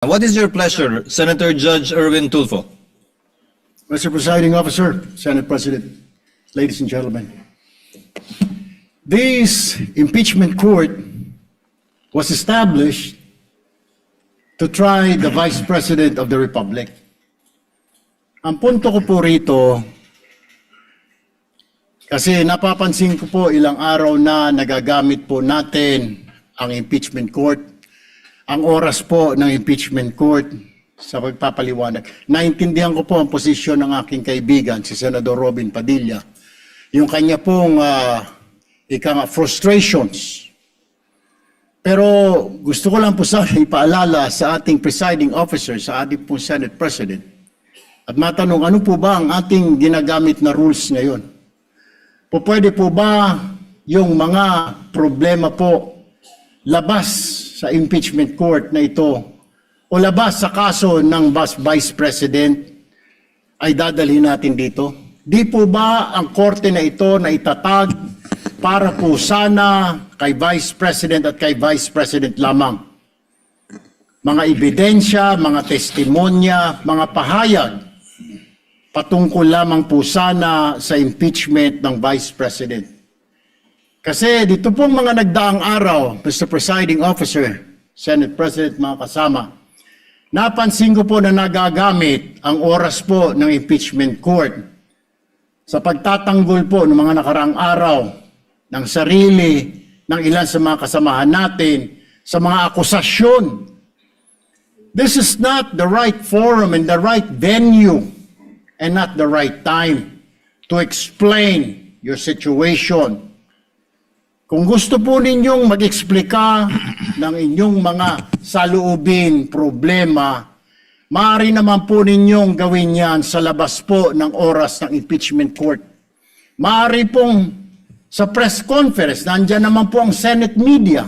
What is your pleasure, Senator Judge Erwin Tulfo? Mr. Presiding Officer, Senate President, ladies and gentlemen. This impeachment court was established to try the Vice President of the Republic. Ang punto ko po rito, kasi napapansin ko po ilang araw na nagagamit po natin ang impeachment court, ang oras po ng impeachment court sa pagpapaliwanag. Naintindihan ko po ang posisyon ng aking kaibigan, si Senador Robin Padilla, yung kanya pong frustrations. Pero gusto ko lang po sana ipaalala sa ating presiding officer, sa ating pong Senate President, at matanong ano po ba ang ating ginagamit na rules ngayon? Pwede po ba yung mga problema po labas sa impeachment court na ito o labas sa kaso ng Vice President ay dadalhin natin dito? Di po ba ang korte na ito na itatag para po sana kay Vice President at kay Vice President lamang? Mga ebidensya, mga testimonya, mga pahayag patungkol lamang po sana sa impeachment ng Vice President. Kasi dito pong mga nagdaang araw, Mr. Presiding Officer, Senate President, mga kasama, napansin ko po na nagagamit ang oras po ng impeachment court sa pagtatanggol po ng mga nakaraang araw ng sarili ng ilan sa mga kasamahan natin sa mga akusasyon. This is not the right forum and the right venue and not the right time to explain your situation. Kung gusto po ninyong mag-eksplika ng inyong mga saloobin, problema, maaari naman po ninyong gawin yan sa labas po ng oras ng impeachment court. Maaari pong sa press conference, nandyan naman po ang Senate media.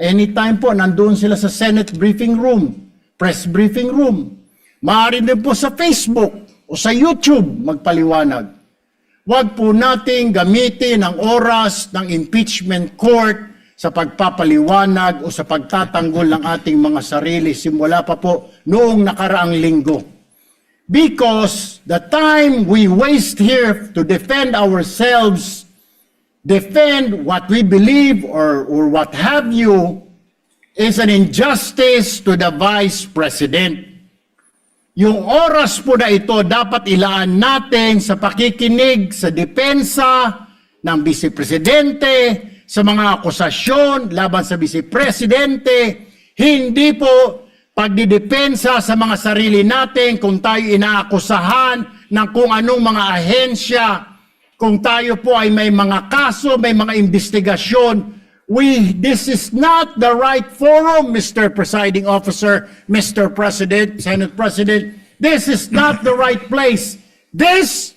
Anytime po, nandoon sila sa Senate briefing room, press briefing room. Maaari din po sa Facebook o sa YouTube magpaliwanag. Huwag po nating gamitin ang oras ng impeachment court sa pagpapaliwanag o sa pagtatanggol ng ating mga sarili simula pa po noong nakaraang linggo. Because the time we waste here to defend ourselves, defend what we believe or what have you, is an injustice to the Vice President. Yung oras po na ito dapat ilaan natin sa pakikinig sa depensa ng Vice Presidente, sa mga akusasyon laban sa Vice Presidente, hindi po pagdidepensa sa mga sarili natin kung tayo inaakusahan ng kung anong mga ahensya, kung tayo po ay may mga kaso, may mga investigasyon. This is not the right forum, Mr. Presiding Officer, Mr. President, Senate President. This is not the right place. This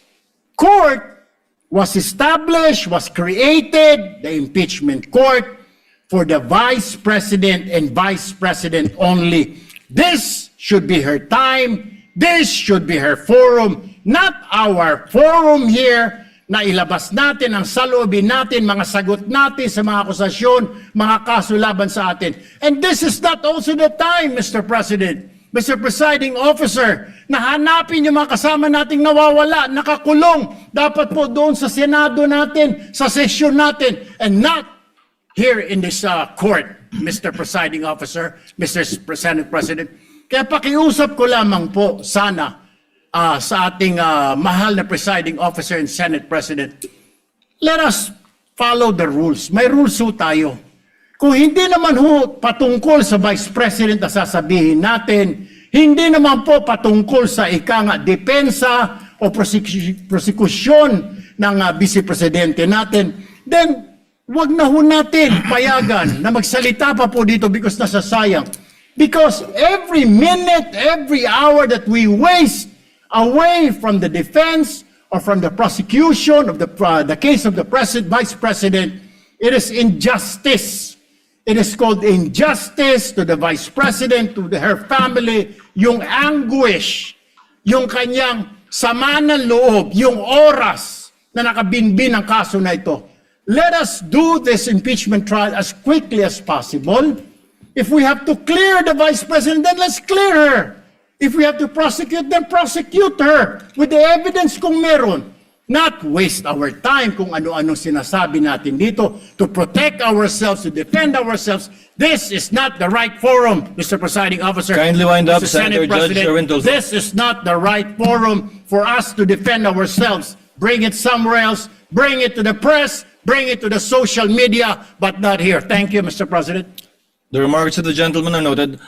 court was established, was created, the impeachment court, for the Vice President and Vice President only. This should be her time. This should be her forum, not our forum here, na ilabas natin ang saloobin natin, mga sagot natin sa mga akusasyon, mga kaso laban sa atin. And this is not also the time, Mr. President, Mr. Presiding Officer, na hanapin yung mga kasama nating nawawala, nakakulong, dapat po doon sa Senado natin, sa sesyon natin, and not here in this court, Mr. Presiding Officer, Mr. Senate President. Kaya pakiusap ko lamang po sana, sa ating mahal na presiding officer and Senate President, let us follow the rules. May rules ho tayo. Kung hindi naman ho patungkol sa Vice President na sasabihin natin, hindi naman po patungkol sa depensa o prosekusyon ng Vice Presidente natin, then wag na ho natin payagan na magsalita pa po dito because nasasayang. Because every minute, every hour that we waste away from the defense or from the prosecution of the case of the Vice President, it is injustice. It is called injustice to the Vice President, to her family, yung anguish, yung kanyang sama ng loob, yung oras na nakabinbin ang kaso na ito. Let us do this impeachment trial as quickly as possible. If we have to clear the Vice President, then let's clear her. If we have to prosecute, then prosecute her with the evidence kung meron. Not waste our time kung ano-ano sinasabi natin dito to protect ourselves, to defend ourselves. This is not the right forum, Mr. Presiding Officer. Kindly wind up, Mr. Senate Senator Judge President. Erwin Tulfo. This is not the right forum for us to defend ourselves. Bring it somewhere else. Bring it to the press. Bring it to the social media, but not here. Thank you, Mr. President. The remarks of the gentleman are noted.